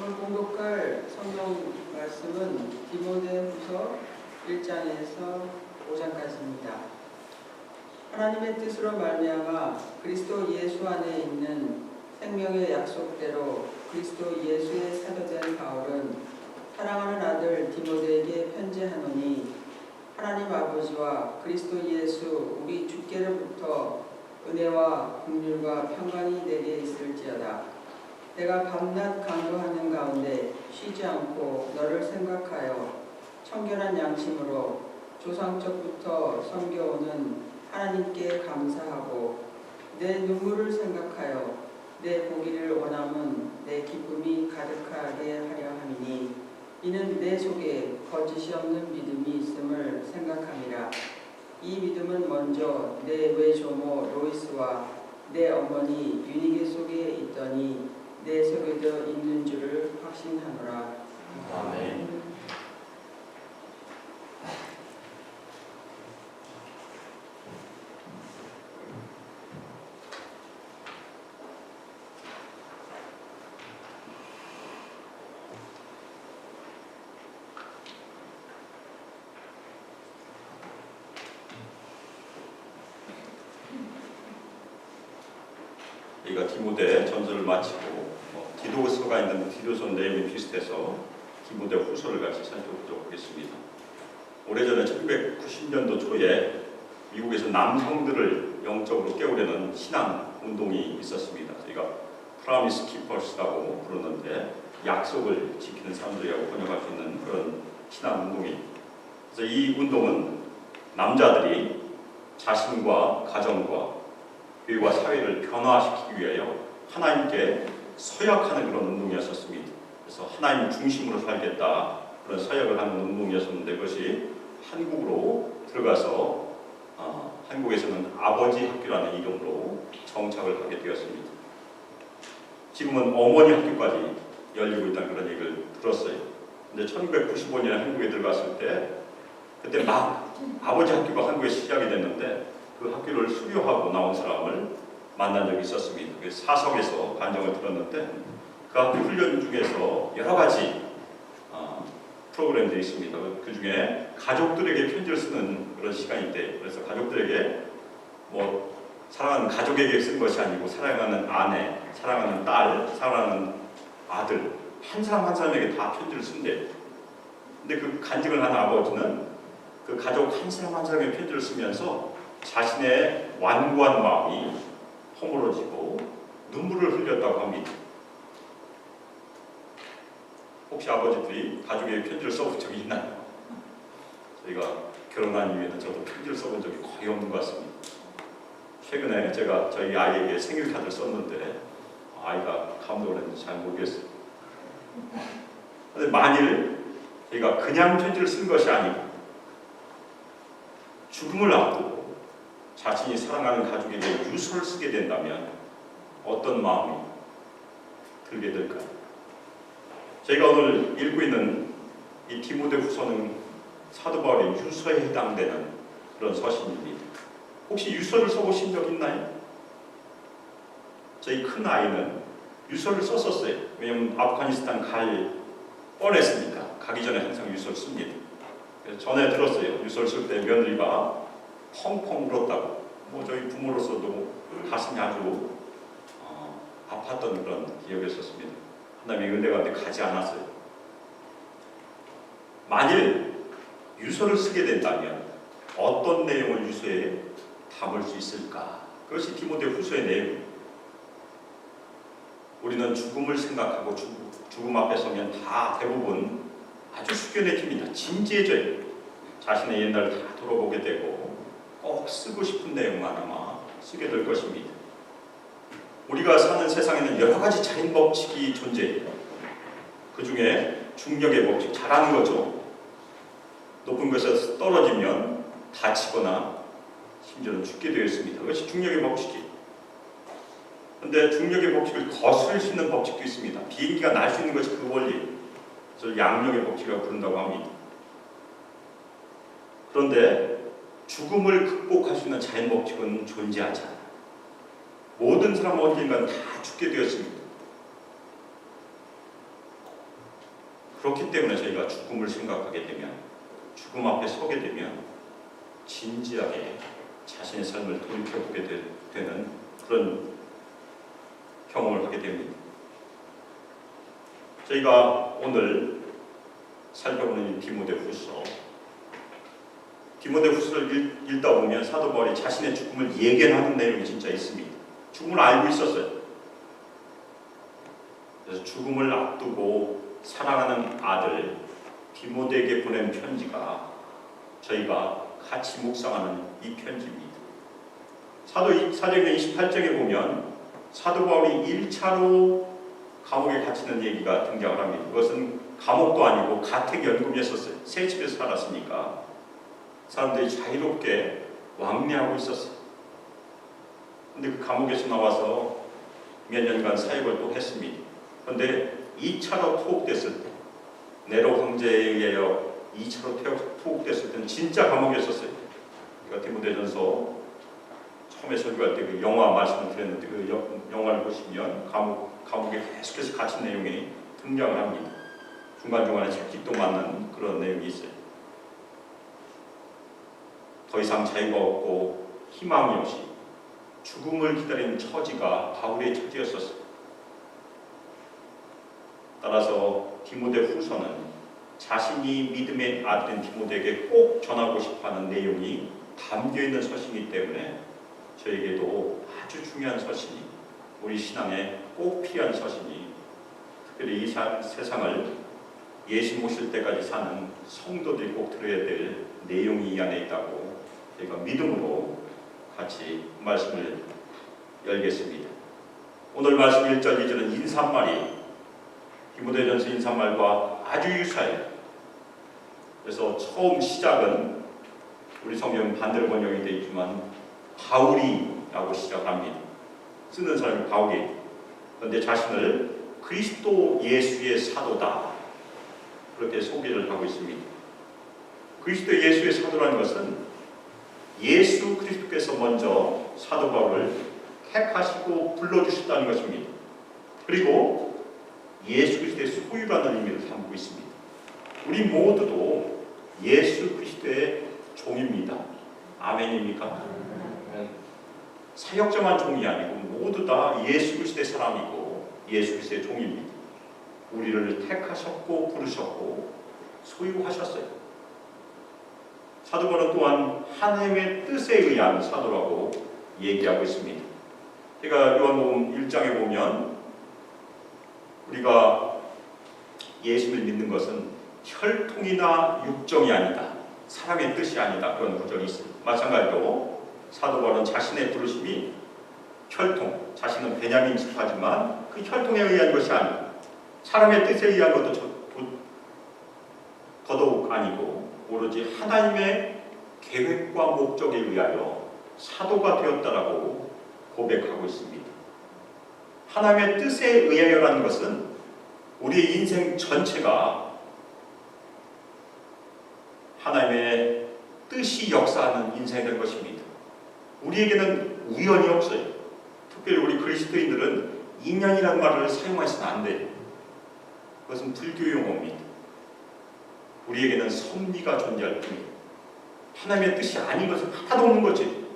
오늘 공독할 성경 말씀은 디모데후서 1장에서 5장까지입니다. 하나님의 뜻으로 말미암아 그리스도 예수 안에 있는 생명의 약속대로 그리스도 예수의 사도된 바울은 사랑하는 아들 디모데에게 편지하노니, 하나님 아버지와 그리스도 예수 우리 주께로부터 은혜와 긍휼과 평강이 내게 있을지어다. 내가 밤낮 간구하는 가운데 쉬지 않고 너를 생각하여 청결한 양심으로 조상적부터 섬겨오는 하나님께 감사하고 내 눈물을 생각하여 내 보기를 원함은 내 기쁨이 가득하게 하려 함이니, 이는 내 속에 거짓이 없는 믿음이 있음을 생각함이라. 이 믿음은 먼저 내 외조모 로이스와 내 어머니 유니게 속에 있더니 내 속에도 있는 줄을 확신하노라. 아멘. 여기가 디모데 전서를 마치고 디도서가 있는 디도서 내용이 비슷해서 디모데 후서를 같이 살펴보도록 하겠습니다. 오래전에 1990년도 초에 미국에서 남성들을 영적으로 깨우려는 신앙 운동이 있었습니다. 저희가 프라미스 키퍼스라고 부르는데 약속을 지키는 사람들이라고 번역할 수 있는 그런 신앙 운동입니다. 그래서 이 운동은 남자들이 자신과 가정과 교회와 사회를 변화시키기 위하여 하나님께 서약하는 그런 운동이었었습니다. 그래서 하나님 중심으로 살겠다, 그런 서약을 하는 운동이었었는데, 그것이 한국으로 들어가서 한국에서는 아버지 학교라는 이름으로 정착을 하게 되었습니다. 지금은 어머니 학교까지 열리고 있다는 그런 얘기를 들었어요. 근데 1995년에 한국에 들어갔을 때, 그때 막 아버지 학교가 한국에 시작이 됐는데 그 학교를 수료하고 나온 사람을 만난 적이 있었습니다. 사석에서 간증을 들었는데 그 학교 훈련 중에서 여러 가지 프로그램들이 있습니다. 그 중에 가족들에게 편지를 쓰는 그런 시간이 있대요. 그래서 가족들에게 사랑하는 가족에게 쓴 것이 아니고 사랑하는 아내, 사랑하는 딸, 사랑하는 아들, 한 사람 한 사람에게 다 편지를 쓴대요. 근데 그 간증을 한 아버지는 그 가족 한 사람 한 사람에게 편지를 쓰면서 자신의 완고한 마음이 허물어지고 눈물을 흘렸다고 합니다. 혹시 아버지들이 가족에게 편지를 써본 적이 있나요? 저희가 결혼한 이후에는 저도 편지를 써본 적이 거의 없는 것 같습니다. 최근에 제가 저희 아이에게 생일 카드를 썼는데 아이가 감동을 했는지 잘 모르겠어요. 그런데 만일 저희가 그냥 편지를 쓴 것이 아니고 죽음을 앞두고 자신이 사랑하는 가족에게 유서를 쓰게 된다면 어떤 마음이 들게 될까요? 저희가 오늘 읽고 있는 이 디모데 후서는 사도 바울의 유서에 해당되는 그런 서신입니다. 혹시 유서를 써보신 적 있나요? 저희 큰 아이는 유서를 썼었어요. 왜냐하면 아프가니스탄 갈 뻔했으니까 가기 전에 항상 유서를 씁니다. 그래서 전에 들었어요. 유서를 쓸 때 며느리가 펑펑 울었다고. 저희 부모로서도 가슴이 아주 아팠던 그런 기억이 있었습니다. 하나님의 은혜 가운데 가지 않았어요. 만일 유서를 쓰게 된다면 어떤 내용을 유서에 담을 수 있을까? 그것이 디모데 후서의 내용입니다. 우리는 죽음을 생각하고 죽음 앞에 서면 다 대부분 아주 숙연해집니다. 진지해져요. 자신의 옛날을 다 돌아보게 되고 꼭 쓰고 싶은 내용만 아마 쓰게 될 것입니다. 우리가 사는 세상에는 여러 가지 자연 법칙이 존재해요. 그 중에 중력의 법칙, 잘 아는 거죠. 높은 곳에서 떨어지면 다치거나 심지어는 죽게 되어 있습니다. 그것이 중력의 법칙이에요. 그런데 중력의 법칙을 거스를 수 있는 법칙도 있습니다. 비행기가 날 수 있는 것이 그 원리예요. 그래서 양력의 법칙이라고 부른다고 합니다. 그런데 죽음을 극복할 수 있는 자연 법칙은 존재하지 않아요. 모든 사람은 언젠간 다 죽게 되었습니다. 그렇기 때문에 저희가 죽음을 생각하게 되면, 죽음 앞에 서게 되면 진지하게 자신의 삶을 돌이켜보게 되는 그런 경험을 하게 됩니다. 저희가 오늘 살펴보는 이 디모데후서를 읽다 보면 사도 바울이 자신의 죽음을 예견하는 내용이 진짜 있습니다. 죽음을 알고 있었어요. 그래서 죽음을 앞두고 사랑하는 아들 디모데에게 보낸 편지가 저희가 같이 묵상하는 이 편지입니다. 사도행전 28장에 보면 사도 바울이 1차로 감옥에 갇히는 얘기가 등장을 합니다. 그것은 감옥도 아니고 가택연금이었었어요. 새 집에서 살았으니까 사람들이 자유롭게 왕래하고 있었어요. 근데 그 감옥에서 나와서 몇 년간 사역을 또 했습니다. 그런데 2차로 투옥됐을 때, 네로 황제에 의하여 2차로 투옥됐을 때는 진짜 감옥에 있었어요. 제가 디모데전서 처음에 설교할 때 그 영화 말씀을 드렸는데 그 영화를 보시면 감옥에 계속해서 갇힌 내용이 등장을 합니다. 중간중간에 채찍도 맞는 그런 내용이 있어요. 더 이상 자유가 없고 희망이 없이 죽음을 기다리는 처지가 바울의 처지였었어요. 따라서 디모데후서는 자신이 믿음의 아들인 디모데에게 꼭 전하고 싶어하는 내용이 담겨있는 서신이기 때문에 저에게도 아주 중요한 서신이, 우리 신앙에 꼭 필요한 서신이, 특별히 이 세상을 예수 모실 때까지 사는 성도들이 꼭 들어야 될 내용이 이 안에 있다고 저희가 믿음으로 같이 말씀을 열겠습니다. 오늘 말씀 1절 2절은 인사말이 디모데전서 인사말과 아주 유사해요. 그래서 처음 시작은 우리 성경은 반대로 번역이 되어 있지만 바울이라고 시작합니다. 쓰는 사람이 바울이. 그런데 자신을 그리스도 예수의 사도다, 그렇게 소개를 하고 있습니다. 그리스도 예수의 사도라는 것은 예수 그리스도께서 먼저 사도 바울을 택하시고 불러주셨다는 것입니다. 그리고 예수 그리스도의 소유라는 의미를 담고 있습니다. 우리 모두도 예수 그리스도의 종입니다. 아멘입니까? 사역자만 종이 아니고 모두 다 예수 그리스도의 사람이고 예수 그리스도의 종입니다. 우리를 택하셨고 부르셨고 소유하셨어요. 사도 바울은 또한 하나님의 뜻에 의한 사도라고 얘기하고 있습니다. 제가 요한복음 1장에 보면 우리가 예수를 믿는 것은 혈통이나 육정이 아니다, 사람의 뜻이 아니다, 그런 구절이 있습니다. 마찬가지로 사도 바울은 자신의 부르심이 혈통, 자신은 베냐민 지파지만 그 혈통에 의한 것이 아니고 사람의 뜻에 의한 것도 더더욱 아니고 오로지 하나님의 계획과 목적에 의하여 사도가 되었다라고 고백하고 있습니다. 하나님의 뜻에 의하여라는 것은 우리의 인생 전체가 하나님의 뜻이 역사하는 인생이 될 것입니다. 우리에게는 우연이 없어요. 특별히 우리 그리스도인들은 인연이라는 말을 사용해서는 안 돼요. 그것은 불교 용어입니다. 우리에게는 섭리가 존재할 뿐이에요. 하나님의 뜻이 아닌 것은 하나도 없는 거지.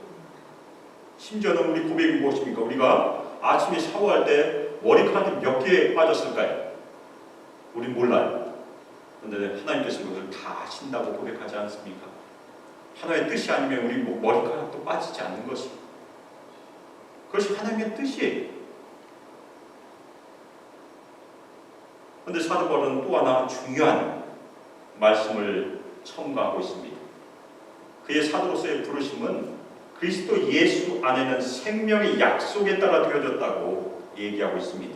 심지어는 우리 고백이 무엇입니까? 우리가 아침에 샤워할 때 머리카락이 몇 개 빠졌을까요? 우린 몰라요. 그런데 하나님께서 그것을 다 아신다고 고백하지 않습니까? 하나님의 뜻이 아니면 우리 머리카락도 빠지지 않는 것입니다. 그것이 하나님의 뜻이에요. 그런데 사도 바울은 또 하나 중요한 말씀을 첨가하고 있습니다. 그의 사도로서의 부르심은 그리스도 예수 안에는 생명의 약속에 따라 되어졌다고 얘기하고 있습니다.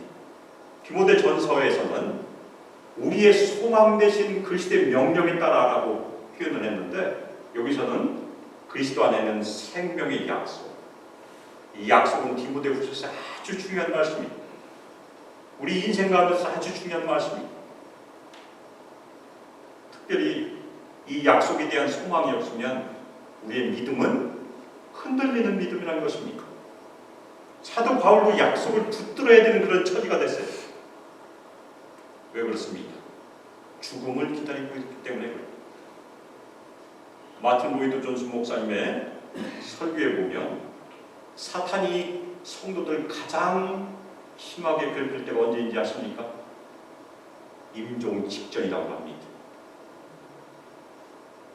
디모데전서에서는 우리의 소망 대신 그리스도의 명령에 따라라고 표현을 했는데 여기서는 그리스도 안에는 생명의 약속. 이 약속은 디모데후서에서 아주 중요한 말씀입니다. 우리 인생 가운데서 아주 중요한 말씀입니다. 특별히 이 약속에 대한 소망이 없으면 우리의 믿음은 흔들리는 믿음이라는 것입니다. 사도 바울도 약속을 붙들어야 되는 그런 처지가 됐어요. 왜 그렇습니까? 죽음을 기다리고 있기 때문에 그래요. 마틴 로이드 존스 목사님의 설교에 보면 사탄이 성도들 가장 심하게 괴롭힐 때가 언제인지 아십니까? 임종 직전이라고 합니다.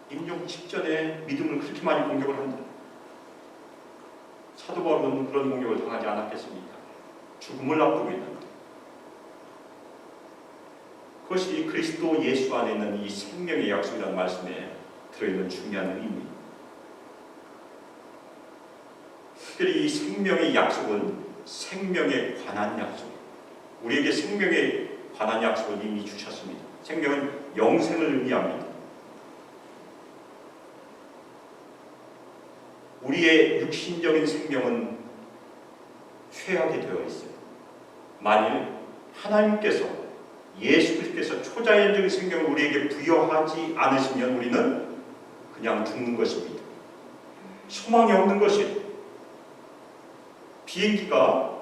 임종 직전에 믿음을 그렇게 많이 공격을 한다. 사도 바울은 그런 공격을 당하지 않았겠습니까? 죽음을 앞두고 있는 것. 그것이 그리스도 예수 안에 있는 이 생명의 약속이라는 말씀에 들어있는 중요한 의미입니다. 특별히 이 생명의 약속은 생명에 관한 약속. 우리에게 생명에 관한 약속을 이미 주셨습니다. 생명은 영생을 의미합니다. 우리의 육신적인 생명은 쇠하게 되어 있어요. 만일 하나님께서 예수 그리스도께서 초자연적인 생명을 우리에게 부여하지 않으시면 우리는 그냥 죽는 것입니다. 소망이 없는 것이에요. 비행기가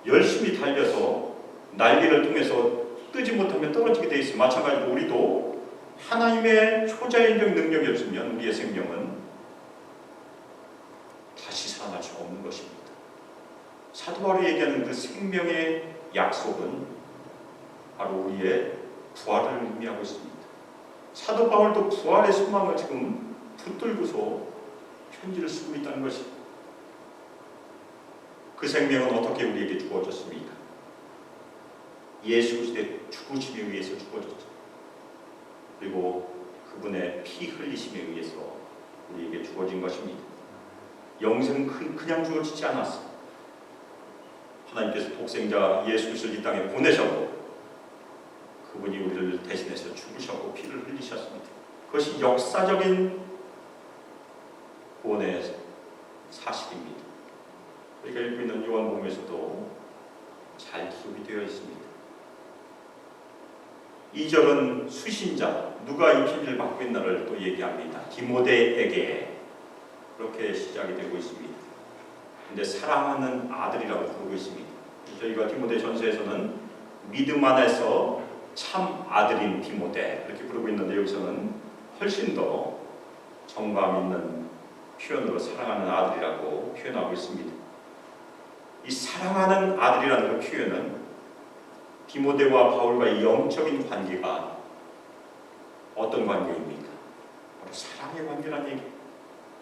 열심히 달려서 날개를 통해서 뜨지 못하면 떨어지게 되어 있어요. 마찬가지로 우리도 하나님의 초자연적 능력이 없으면 우리의 생명은 다시 살아날 수가 없는 것입니다. 사도 바울이 얘기하는 그 생명의 약속은 바로 우리의 부활을 의미하고 있습니다. 사도 바울도 부활의 소망을 지금 붙들고서 편지를 쓰고 있다는 것입니다. 그 생명은 어떻게 우리에게 주어졌습니까? 예수 그리스도의 죽으심에 의해서 주어졌죠. 그리고 그분의 피 흘리심에 의해서 우리에게 주어진 것입니다. 영생은 그냥 주어지지 않았어요. 하나님께서 독생자 예수 그리스도를 이 땅에 보내셨고 그분이 우리를 대신해서 죽으셨고 피를 흘리셨습니다. 그것이 역사적인 구원의 사실입니다. 우리가 읽고 있는 요한복음에서도 잘 기록이 되어 있습니다. 2절은 수신자, 누가 이 편지를 받고 있나를 또 얘기합니다. 디모데에게 그렇게 시작이 되고 있습니다. 근데 사랑하는 아들이라고 부르고 있습니다. 저희가 디모데 전서에서는 믿음 안에서 참 아들인 디모데 이렇게 부르고 있는데 여기서는 훨씬 더 정감 있는 표현으로 사랑하는 아들이라고 표현하고 있습니다. 이 사랑하는 아들이라는 그 표현은 디모데와 바울과의 영적인 관계가 어떤 관계입니까? 바로 사랑의 관계라는 얘기.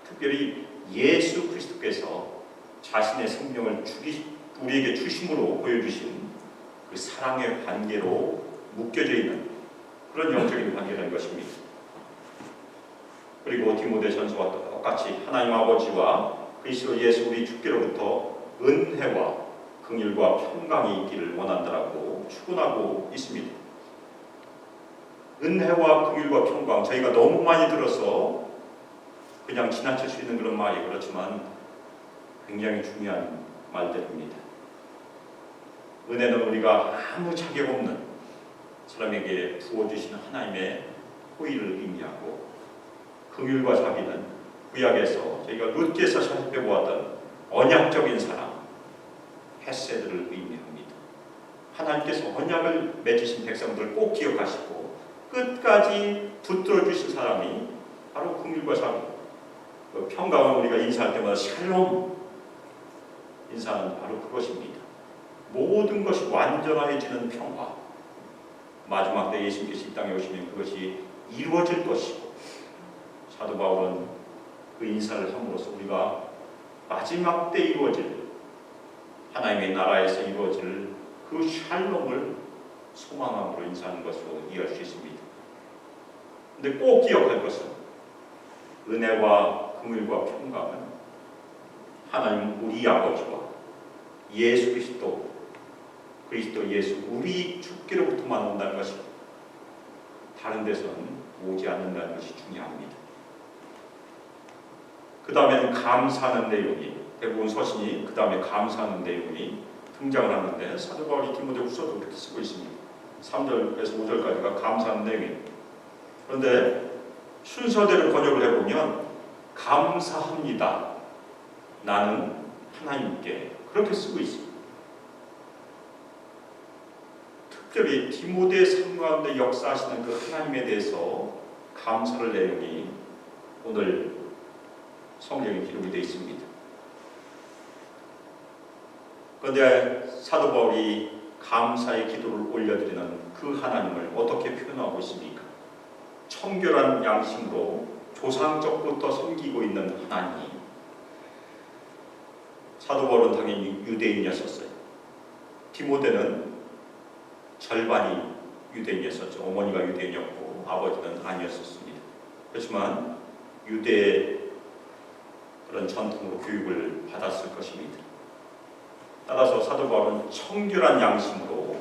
특별히 예수 그리스도께서 자신의 생명을 우리에게 주심으로 보여주신 그 사랑의 관계로 묶여져 있는 그런 영적인 관계라는 것입니다. 그리고 디모데 전서와 똑같이 하나님 아버지와 그리스도 예수 우리 주께로부터 은혜와 긍휼과 평강이 있기를 원한다라고 축원하고 있습니다. 은혜와 긍휼과 평강, 저희가 너무 많이 들어서 그냥 지나칠 수 있는 그런 말이 그렇지만 굉장히 중요한 말들입니다. 은혜는 우리가 아무 자격 없는 사람에게 부어주신 하나님의 호의를 의미하고, 긍휼과 자비는 구약에서 저희가 룻기에서 살펴보았던 언약적인 사랑, 헤세드를 의미합니다. 하나님께서 언약을 맺으신 백성들을 꼭 기억하시고 끝까지 붙들어 주신 사람이 바로 긍휼과 자비. 그 평강은 우리가 인사할 때마다 샬롬 인사는 바로 그것입니다. 모든 것이 완전해지는 평화. 마지막 때 예수님께서 이 땅에 오시면 그것이 이루어질 것이고, 사도 바울은 그 인사를 함으로써 우리가 마지막 때 이루어질 하나님의 나라에서 이루어질 그 샬롬을 소망함으로 인사하는 것으로 이해할 수 있습니다. 근데 꼭 기억할 것은 은혜와 긍휼과 평강은 하나님 우리 아버지와 예수 그리스도 예수 우리 주께로부터만 온다는 것입니다. 다른 데서는 오지 않는다는 것이 중요합니다. 그 다음에는 감사하는 내용이, 대부분 서신이 그 다음에 감사하는 내용이 등장을 하는데 사도 바울이 디모데 후서도 그렇게 쓰고 있습니다. 3절에서 5절까지가 감사하는 내용입니다. 그런데 순서대로 번역을 해보면 감사합니다. 나는 하나님께 그렇게 쓰고 있습니다. 특별히 디모데의 삶 가운데 역사하시는 그 하나님에 대해서 감사할 내용이 오늘 성경에 기록이 되어 있습니다. 그런데 사도 바울이 감사의 기도를 올려드리는 그 하나님을 어떻게 표현하고 있습니까? 청결한 양심으로 조상적부터 섬기고 있는 하나님. 사도 바울은 당연히 유대인이었어요. 디모데는 절반이 유대인이었었죠. 어머니가 유대인이었고 아버지는 아니었었습니다. 그렇지만 유대의 그런 전통으로 교육을 받았을 것입니다. 따라서 사도 바울은 청결한 양심으로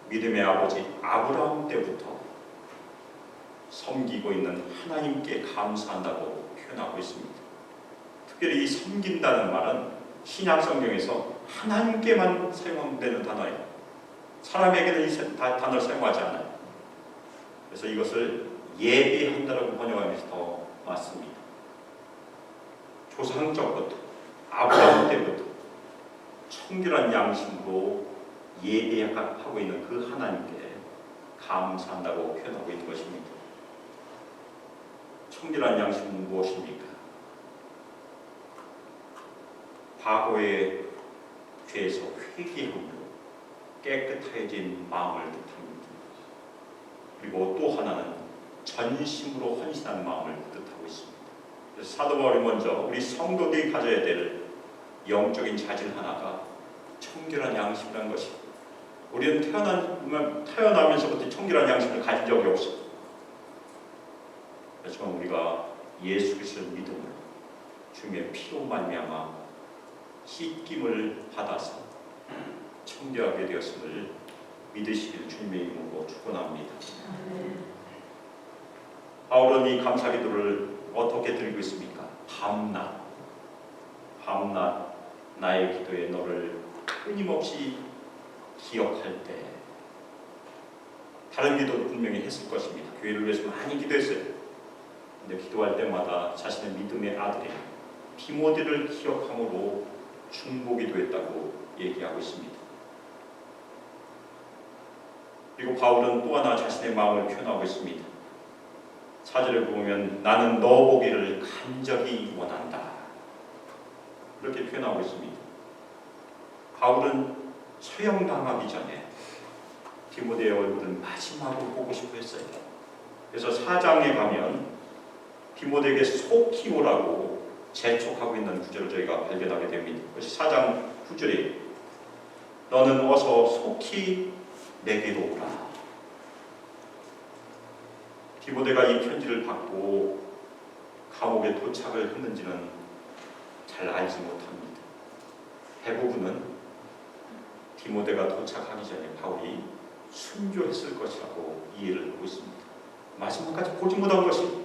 믿음의 아버지 아브라함 때부터 섬기고 있는 하나님께 감사한다고 표현하고 있습니다. 특별히 이 섬긴다는 말은 신약 성경에서 하나님께만 사용되는 단어예요. 사람에게는 이 단어를 사용하지 않아요. 그래서 이것을 예배한다라고 번역하면서 더 맞습니다. 조상적부터 아브라함 때부터 청결한 양심으로 예배하고 있는 그 하나님께 감사한다고 표현하고 있는 것입니다. 청결한 양심은 무엇입니까? 과거의 죄에서 회개함으로 깨끗해진 마음을 뜻합니다. 그리고 또 하나는 전심으로 헌신한 마음을 뜻하고 있습니다. 그래서 사도 바울이 먼저 우리 성도들이 가져야 될 영적인 자질 하나가 청결한 양심이라는 것입니다. 우리는 태어나면서부터 청결한 양심을 가진 적이 없습니다. 그렇지만 우리가 예수 그리스도를 믿음으로 주님의 피로 말미암아 씻김을 받아서 청결하게 되었음을 믿으시길 주님의 이름으로 축원합니다. 바울은 이 감사기도를 어떻게 드리고 있습니까? 밤낮 나의 기도에 너를 끊임없이 기억할 때. 다른 기도도 분명히 했을 것입니다. 교회를 위해서 많이 기도했어요. 근데 기도할 때마다 자신의 믿음의 아들인 디모데를 기억함으로 중보기도 했다고 얘기하고 있습니다. 그리고 바울은 또 하나 자신의 마음을 표현하고 있습니다. 4절에 보면 나는 너 보기를 간절히 원한다. 그렇게 표현하고 있습니다. 바울은 처형당하기 전에 디모데의 얼굴은 마지막으로 보고 싶어 했어요. 그래서 4장에 가면 디모데에게 속히 오라고 재촉하고 있는 구절을 저희가 발견하게 됩니다. 그것이 4장 9절에 너는 어서 속히 내게로 오라. 디모데가 이 편지를 받고 감옥에 도착을 했는지는 잘 알지 못합니다. 대부분은 디모데가 도착하기 전에 바울이 순교했을 것이라고 이해를 하고 있습니다. 마지막까지 보지 못한 것이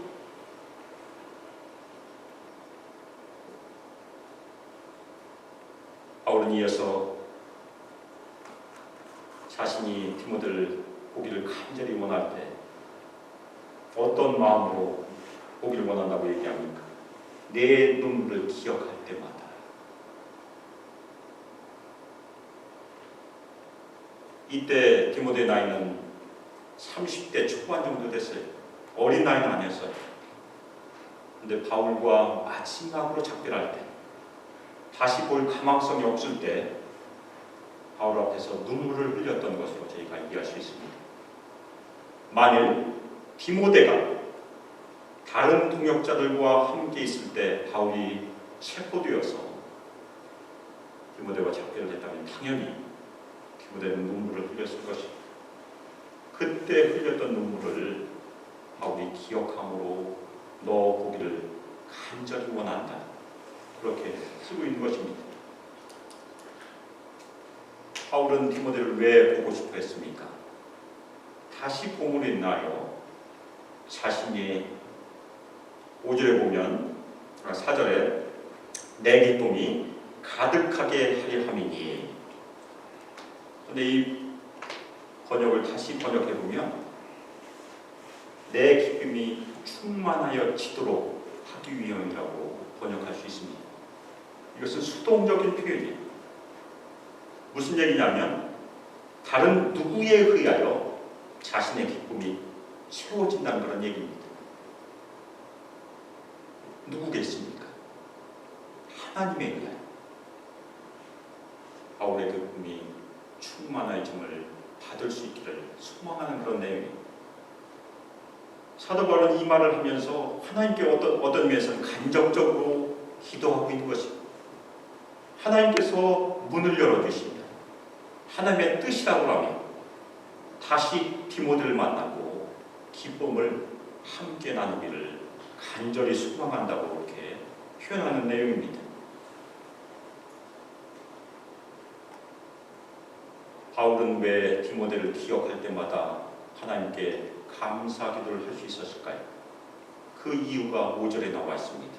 바울은 이어서 자신이 디모데를 보기를 간절히 원할 때 어떤 마음으로 보기를 원한다고 얘기합니까? 내 눈물을 기억할 때마다. 이때 디모데의 나이는 30대 초반 정도 됐어요. 어린 나이는 아니었어요. 근데 바울과 마지막으로 작별할 때, 다시 볼 가망성이 없을 때 바울 앞에서 눈물을 흘렸던 것으로 저희가 이해할 수 있습니다. 만일 디모데가 다른 동역자들과 함께 있을 때 바울이 체포되어서 디모데와 작별을 했다면 당연히 디모데는 눈물을 흘렸을 것입니다. 그때 흘렸던 눈물을 바울이 기억함으로 너 보기를 간절히 원한다. 그렇게 쓰고 있는 것입니다. 바울은 디모데를 왜 보고 싶어 했습니까? 다시 봄으로 인하여 자신이 5절에 보면 4절에 내 기쁨이 가득하게 하려 함이니. 근데 이 번역을 다시 번역해 보면 내 기쁨이 충만하여 지도록 하기 위함이라고 번역할 수 있습니다. 이것은 수동적인 표현이에요. 무슨 얘기냐면 다른 누구에 의하여 자신의 기쁨이 채워진다는 그런 얘기입니다. 누구겠습니까? 하나님에 의하여. 바울의 그 꿈이 충만해짐을 받을 수 있기를 소망하는 그런 내용입니다. 사도 바울은 이 말을 하면서 하나님께 어떤 면에서는 간접적으로 기도하고 있는 것입니다. 하나님께서 문을 열어주시면 하나님의 뜻이라고 하면 다시 디모데를 만나고 기쁨을 함께 나누기를 간절히 소망한다고 이렇게 표현하는 내용입니다. 바울은 왜 디모데를 기억할 때마다 하나님께 감사 기도를 할 수 있었을까요? 그 이유가 5절에 나와 있습니다.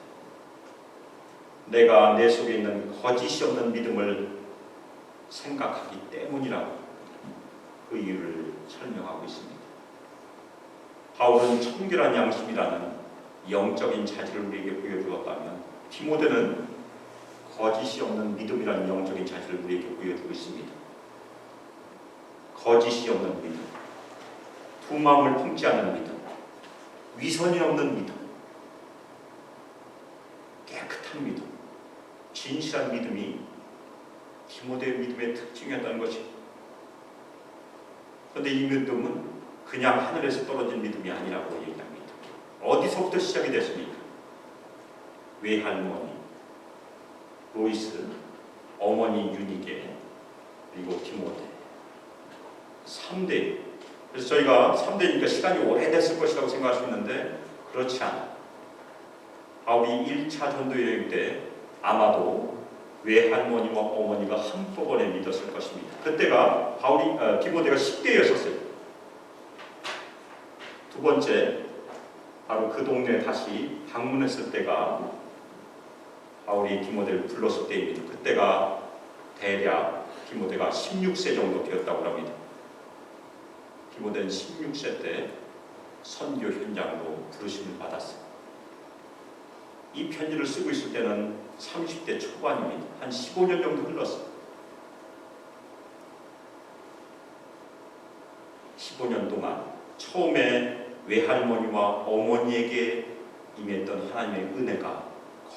내가 내 속에 있는 거짓이 없는 믿음을 생각하기 때문이라고 그 이유를 설명하고 있습니다. 바울은 청결한 양심이라는 영적인 자질을 우리에게 보여주었다면 디모데는 거짓이 없는 믿음이라는 영적인 자질을 우리에게 보여주고 있습니다. 거짓이 없는 믿음, 두 마음을 품지 않는 믿음, 위선이 없는 믿음, 깨끗한 믿음, 진실한 믿음이 디모데의 믿음의 특징이었다는 것입니다. 그런데 이 믿음은 그냥 하늘에서 떨어진 믿음이 아니라고 얘기합니다. 어디서부터 시작이 됐습니까? 외할머니 로이스, 어머니 유니게, 그리고 디모데 3대. 그래서 저희가 3대니까 시간이 오래됐을 것이라고 생각할 수 있는데 그렇지 않아요. 바울이 1차 전도 여행 때 아마도 외할머니와 어머니가 한꺼번에 믿었을 것입니다. 그때가 디모데가 10대였었어요. 두 번째, 바로 그 동네에 다시 방문했을 때가 바울이 디모데를 불렀을 때입니다. 그때가 대략 디모데가 16세 정도 되었다고 합니다. 디모데는 16세 때 선교 현장으로 부르심을 받았어요. 이 편지를 쓰고 있을 때는 30대 초반입니다. 한 15년 정도 흘렀어요. 15년 동안 처음에 외할머니와 어머니에게 임했던 하나님의 은혜가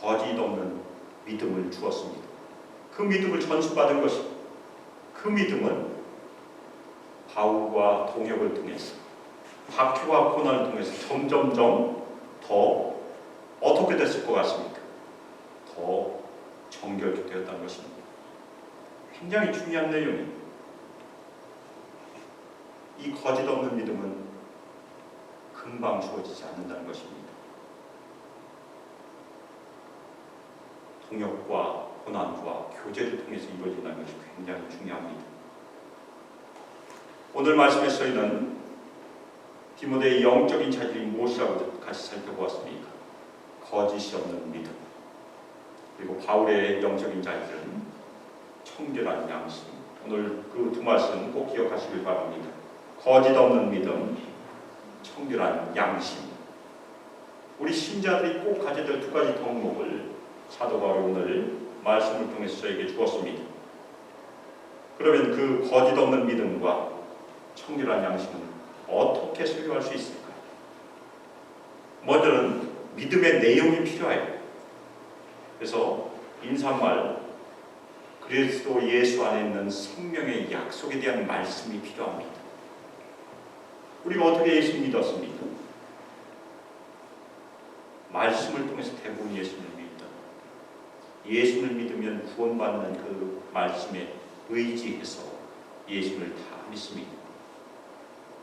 거짓 없는 믿음을 주었습니다. 그 믿음을 전수받은 것입니다. 그 믿음은 바울과 동역을 통해서 박해와 고난을 통해서 점점점 더 어떻게 됐을 것 같습니까? 더 정결케 되었다는 것입니다. 굉장히 중요한 내용입니다. 이 거짓 없는 믿음은 금방 주어지지 않는다는 것입니다. 동역과 고난과 교제를 통해서 이루어진다는 것이 굉장히 중요합니다. 오늘 말씀에서 저희는 디모데의 영적인 자질이 무엇이라고 같이 살펴보았습니까? 거짓이 없는 믿음. 그리고 바울의 영적인 자질은 청결한 양심. 오늘 그 두 말씀 꼭 기억하시길 바랍니다. 거짓 없는 믿음, 청결한 양심. 우리 신자들이 꼭 가져야 될 두 가지 덕목을 사도 바울이 오늘 말씀을 통해서 저에게 주었습니다. 그러면 그 거짓 없는 믿음과 청결한 양심은 어떻게 소유할 수 있을까요? 먼저는 믿음의 내용이 필요해요. 그래서 인사말 그리스도 예수 안에 있는 생명의 약속에 대한 말씀이 필요합니다. 우리가 어떻게 예수를 믿었습니까? 말씀을 통해서 대부분 예수를 믿다. 예수를 믿으면 구원받는 그 말씀에 의지해서 예수를 다 믿습니다.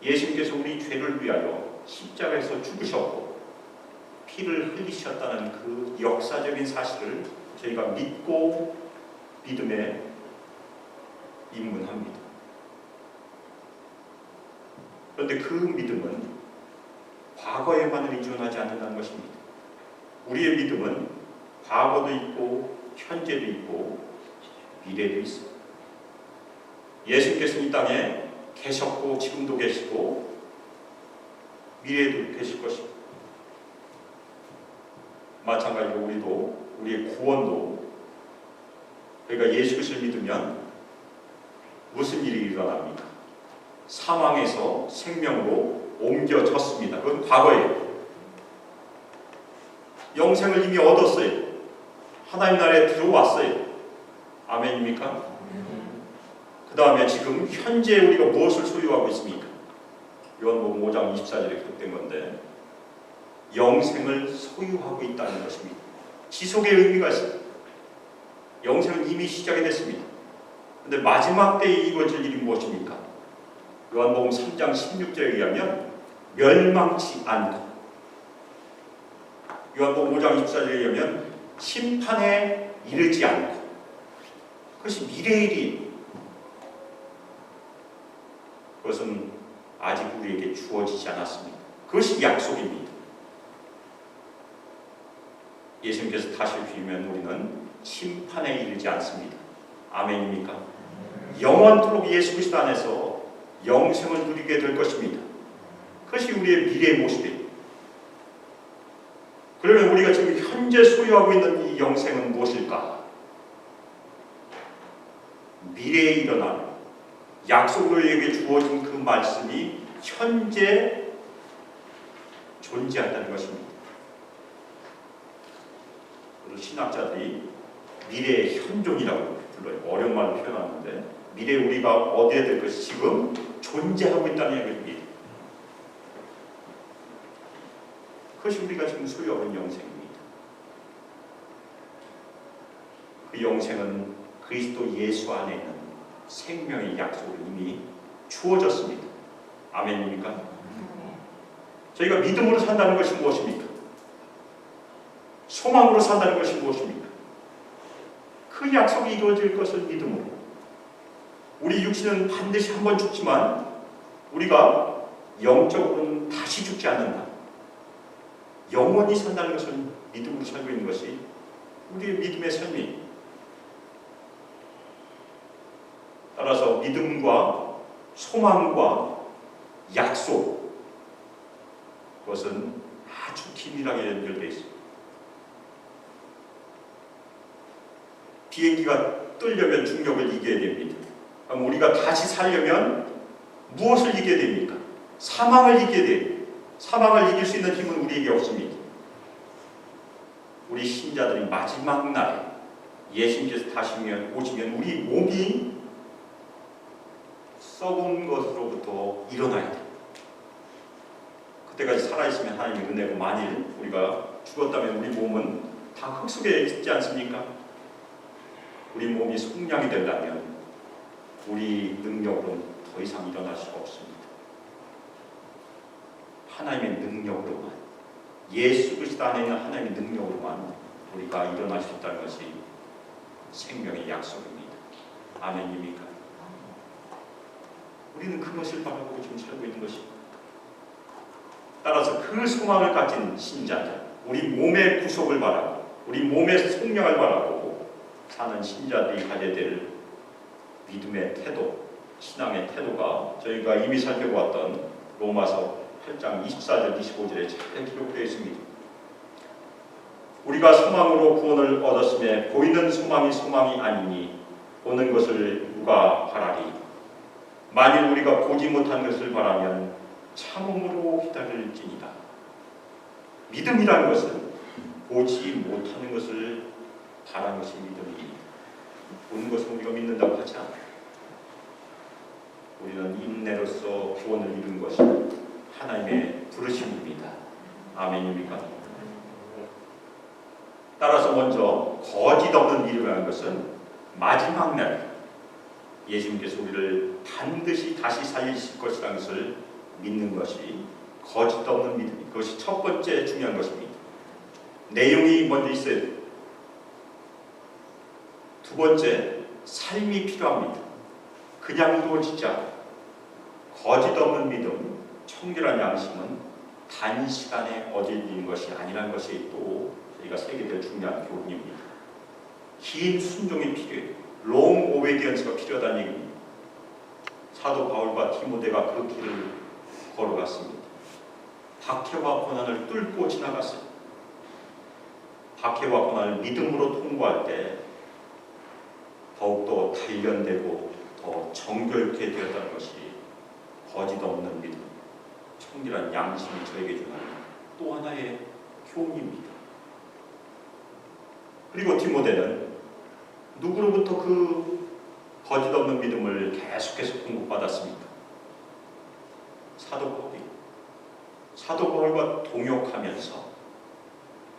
예수님께서 우리 죄를 위하여 십자가에서 죽으셨고 피를 흘리셨다는 그 역사적인 사실을 저희가 믿고 믿음에 입문합니다. 그런데 그 믿음은 과거에만 의존하지 않는다는 것입니다. 우리의 믿음은 과거도 있고 현재도 있고 미래도 있습니다. 예수님께서 이 땅에 계셨고 지금도 계시고 미래에도 계실 것입니다. 마찬가지로 우리도 우리의 구원도 저희가 예수 그리스도를 믿으면 무슨 일이 일어납니까? 사망에서 생명으로 옮겨졌습니다. 그건 과거예요. 영생을 이미 얻었어요. 하나님 나라에 들어왔어요. 아멘입니까? 그 다음에 지금 현재 우리가 무엇을 소유하고 있습니까? 요한복음 5장 24절에 기록된 건데 영생을 소유하고 있다는 것입니다. 지속의 의미가 있습니다. 영생은 이미 시작이 됐습니다. 그런데 마지막 때에 이루어질 일이 무엇입니까? 요한복음 3장 16절에 의하면 멸망치 않고, 요한복음 5장 24절에 의하면 심판에 이르지 않고, 그것이 미래의 일이에요. 그것은 아직 우리에게 주어지지 않았습니다. 그것이 약속입니다. 예수님께서 다시 오시면 우리는 심판에 이르지 않습니다. 아멘입니까? 영원토록 예수 그리스도 안에서 영생을 누리게 될 것입니다. 그것이 우리의 미래의 모습이에요. 그러면 우리가 지금 현재 소유하고 있는 이 영생은 무엇일까? 미래에 일어나는 약속으로 우리에게 주어진 그 말씀이 현재 존재한다는 것입니다. 신학자들이 미래의 현존이라고 불러요. 어려운 말로 표현하는데 미래에 우리가 얻어야 될 것이 지금 존재하고 있다는 얘기입니다. 그것이 우리가 지금 소유하고 있는 영생입니다. 그 영생은 그리스도 예수 안에 있는 생명의 약속으로 이미 주어졌습니다. 아멘입니까? 저희가 믿음으로 산다는 것이 무엇입니까? 소망으로 산다는 것이 무엇입니까? 그 약속이 이루어질 것을 믿음으로. 우리 육신은 반드시 한 번 죽지만 우리가 영적으로는 다시 죽지 않는다. 영원히 산다는 것을 믿음으로 살고 있는 것이 우리의 믿음의 삶이에요. 따라서 믿음과 소망과 약속, 그것은 아주 긴밀하게 연결되어 있습니다. 비행기가 뜨려면 중력을 이겨야 됩니다. 그럼 우리가 다시 살려면 무엇을 이겨야 됩니까? 사망을 이겨야 돼요. 사망을 이길 수 있는 힘은 우리에게 없습니다. 우리 신자들이 마지막 날에 예수님께서 다시 오시면 우리 몸이 썩은 것으로부터 일어나야 돼요. 그때까지 살아있으면 하나님의 은혜고, 만일 우리가 죽었다면 우리 몸은 다 흙 속에 있지 않습니까? 우리 몸이 속량이 된다면 우리 능력으로는 더 이상 일어날 수가 없습니다. 하나님의 능력으로만, 예수 그리스도 안에 있는 하나님의 능력으로만 우리가 일어날 수 있다는 것이 생명의 약속입니다. 아멘입니까? 우리는 그것을 바라보고 지금 살고 있는 것입니다. 따라서 그 소망을 가진 신자들, 우리 몸의 구속을 바라고 우리 몸의 속량을 바라고 사는 신자들이 가져야 될 믿음의 태도, 신앙의 태도가 저희가 이미 살펴보았던 로마서 8장 24절 25절에 잘 기록되어 있습니다. 우리가 소망으로 구원을 얻었음에 보이는 소망이 소망이 아니니 보는 것을 누가 바라리. 만일 우리가 보지 못한 것을 바라면 참음으로 기다릴지니라. 믿음이라는 것은 보지 못하는 것을 바라는 것이 믿음입니다. 보는 것은 우리가 믿는다고 하지 않아요. 우리는 인내로서 구원을 이룬 것이 하나님의 부르심입니다. 아멘입니까? 따라서 먼저 거짓 없는 믿음이라는 것은 마지막 날 예수님께서 우리를 반드시 다시 살리실 것이라는 것을 믿는 것이 거짓 없는 믿음, 그것이 첫 번째 중요한 것입니다. 내용이 먼저 있어야 돼요. 두 번째, 삶이 필요합니다. 그냥 이루어지지 않아요. 거짓 없는 믿음, 청결한 양심은 단시간에 얻어지는 것이 아니라는 것이 또 저희가 새기게 될 중요한 교훈입니다. 긴 순종이 필요해요. 롱 오베디언스가 필요하다는 얘기입니다. 사도 바울과 디모데가 그 길을 걸어갔습니다. 박해와 고난을 뚫고 지나갔어요. 박해와 고난을 믿음으로 통과할 때 더욱더 단련되고 더 정결케 되었다는 것이 거짓 없는 믿음, 청결한 양심이 저에게 주는 또 하나의 교훈입니다. 그리고 디모데는 누구로부터 그 거짓 없는 믿음을 계속해서 공급받았습니까? 사도 바울과 동역하면서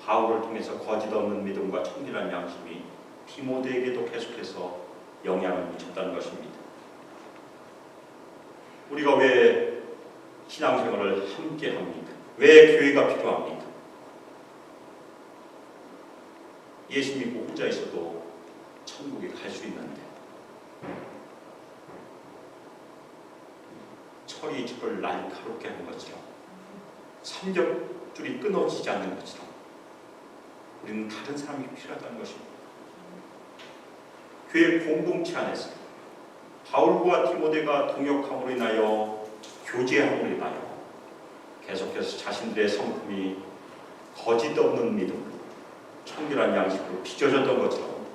바울을 통해서 거짓 없는 믿음과 청결한 양심이 디모데에게도 계속해서 영향을 미쳤다는 것입니다. 우리가 왜 신앙생활을 함께 합니까? 왜 교회가 필요합니까? 예수 믿고 혼자 있어도 천국에 갈 수 있는데 철이 저를 날카롭게 하는 것처럼 삼겹줄이 끊어지지 않는 것처럼 우리는 다른 사람이 필요하다는 것입니다. 교회 공동체 안에서 바울과 디모데가 동역함으로 인하여 교제함으로 인하여 계속해서 자신들의 성품이 거짓 없는 믿음, 청결한 양식으로 빚어졌던 것처럼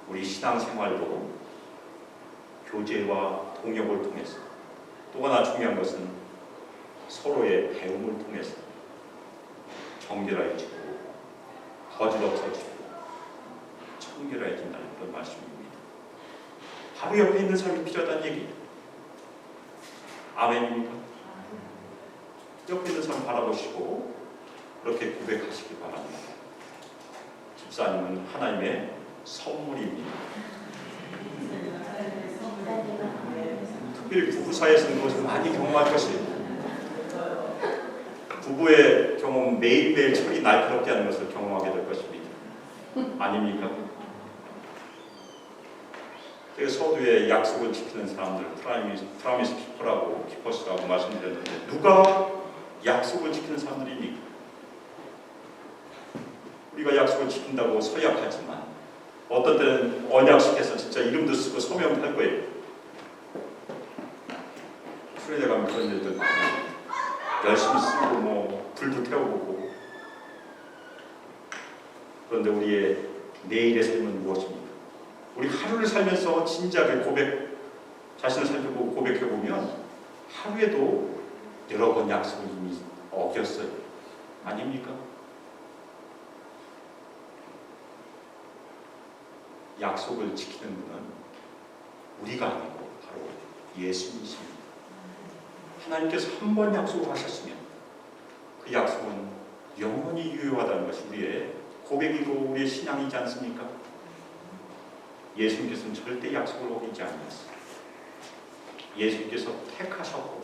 우리 신앙생활도 교제와 동역을 통해서 또 하나 중요한 것은 서로의 배움을 통해서 정결해지고 거짓 없어지고 청결해진다는 그런 말씀입니다. 바로 옆에 있는 사람이 필요하다는 얘기예요. 아멘입니까? 옆에 있는 사람 바라보시고 그렇게 고백하시기 바랍니다. 집사님은 하나님의 선물입니다. 특별히 부부 사이에서는 그것을 많이 경험할 것이에요. 부부의 경험 매일매일 철이 날카롭게 하는 것을 경험하게 될 것입니다. 아닙니까? 제가 서두에 약속을 지키는 사람들, 프라미스 키퍼라고 키퍼스라고 말씀드렸는데 누가 약속을 지키는 사람들입니까? 우리가 약속을 지킨다고 서약하지만 어떤 때는 언약식해서 진짜 이름도 쓰고 서명도 할 거예요. 술에 가면 그런 일들 많이 열심히 쓰고 뭐 불도 태워보고. 그런데 우리의 내일의 삶은 무엇입니까? 우리 하루를 살면서 진작에 자신을 살펴보고 고백해보면 하루에도 여러 번 약속을 이미 어겼어요. 아닙니까? 약속을 지키는 분은 우리가 아니고 바로 예수님이십니다. 하나님께서 한 번 약속을 하셨으면 그 약속은 영원히 유효하다는 것이 우리의 고백이고 우리의 신앙이지 않습니까? 예수님께서는 절대 약속을 어기지 않으셨어요. 예수님께서 택하셨고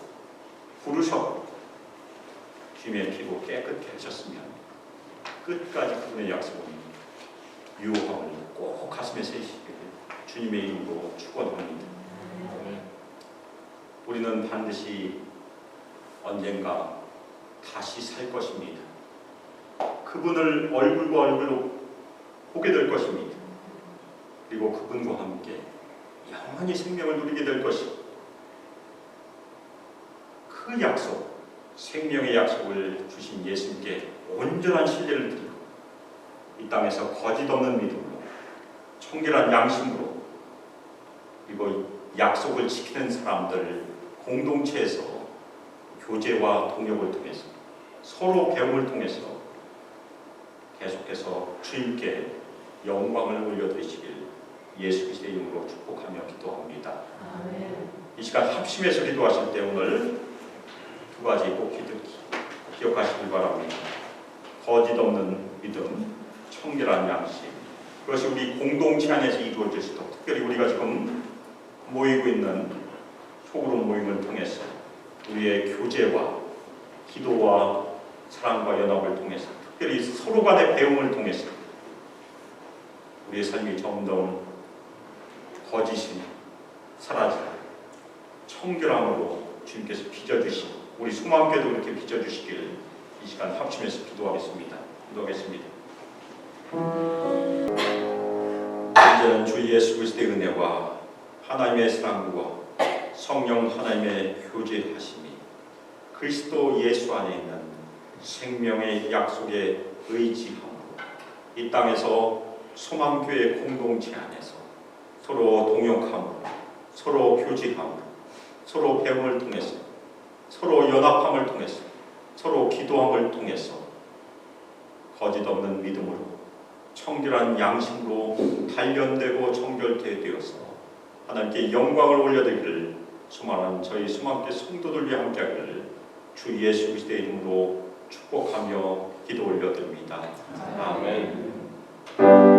부르셨고 주님의 피로 깨끗게 하셨으면 끝까지 그분의 약속은 유효함을 꼭 가슴에 새기시기를 주님의 이름으로 축원합니다. 우리는 반드시 언젠가 다시 살 것입니다. 그분을 얼굴과 얼굴로 보게 될 것입니다. 그리고 그분과 함께 영원히 생명을 누리게 될 것입니다. 그 약속, 생명의 약속을 주신 예수님께 온전한 신뢰를 드리고 이 땅에서 거짓 없는 믿음으로 청결한 양심으로 그리고 약속을 지키는 사람들 공동체에서 교제와 동역을 통해서 서로 배움을 통해서 계속해서 주님께 영광을 올려드리시길 예수 그리스도의 이름으로 축복하며 기도합니다. 아멘. 이 시간 합심해서 기도하실 때 오늘 두 가지 꼭 기억하시길 바랍니다. 거짓 없는 믿음, 청결한 양심, 그것이 우리 공동체 안에서 이루어질 수 있도록 특별히 우리가 지금 모이고 있는 소그룹 모임을 통해서 우리의 교제와 기도와 사랑과 연합을 통해서 특별히 서로 간의 배움을 통해서 우리의 삶이 점점 거짓이 사라지고 청결함으로 주님께서 빚어주시고 우리 소망교회도 그렇게 빚어주시길 이 시간 합심해서 기도하겠습니다. 이제는 주 예수 그리스도의 은혜와 하나님의 사랑과 성령 하나님의 교제하심이 그리스도 예수 안에 있는 생명의 약속에 의지함으로 이 땅에서 소망교회 공동체 안에서 서로 동역함으로 서로 교제함으로 서로 배움을 통해서, 서로 연합함을 통해서, 서로 기도함을 통해서 거짓 없는 믿음으로 청결한 양심으로 단련되고 정결되어서 하나님께 영광을 올려드리기를 수많은 저희 수많게 성도들과 함께하기를 주 예수 그리스도의 이름으로 축복하며 기도 올려드립니다. 아멘.